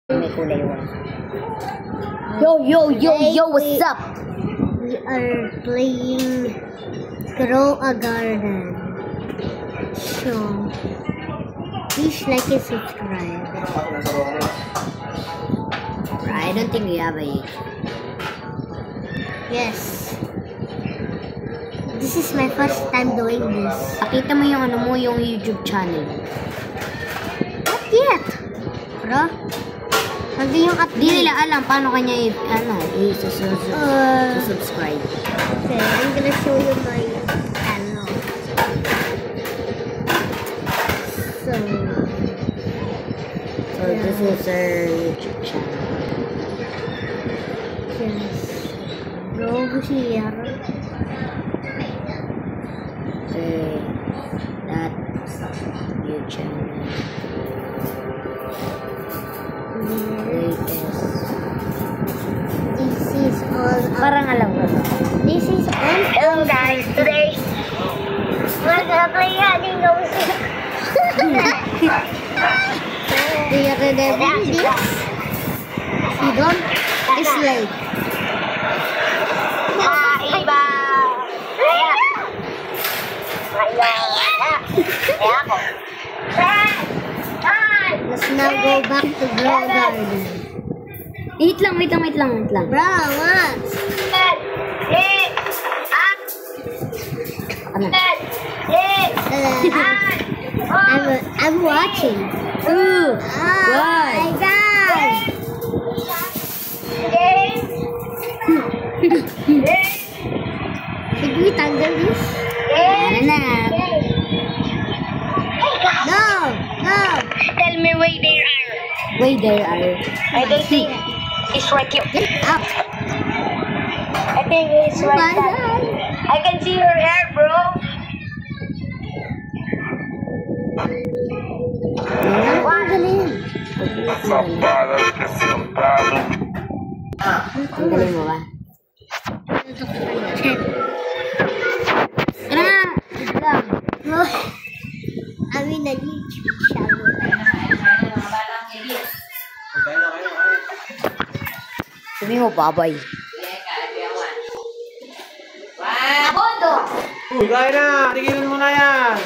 May kulay one. Yo, what's up? We are playing Grow a Garden. So, please like and subscribe. I don't think we have a... Yes. This is my first time doing this. Pakita mo yung yung YouTube channel. Not yet. Bro? Hindi yung update. Di nila alam paano kanya i-subscribe. Okay, I'm gonna show you my channel. So this is our YouTube channel. Yes. Go here. Okay. That's YouTube channel. This is all. Parang alam ko. This is all. Hello guys, today we're gonna play hiding go seek. Do you remember this? You don't? It's like. Iba. Ako. Let's now go back to Grow a Garden. Wait lang. Bro, what? I'm watching. Ooh, Oh my God! Should we tanggal this? na. No! Tell me where they are. Wait, there are. I don't think it's right here. Get up! I think it's right there. Bye-bye! I can see your hair, bro. Ang galing! Ang galing mo ba? Tara na! Wait lang. I'm in a YouTube channel. Sabi mo, babay. Abondo! Gaya na! Tigilan mo na yan!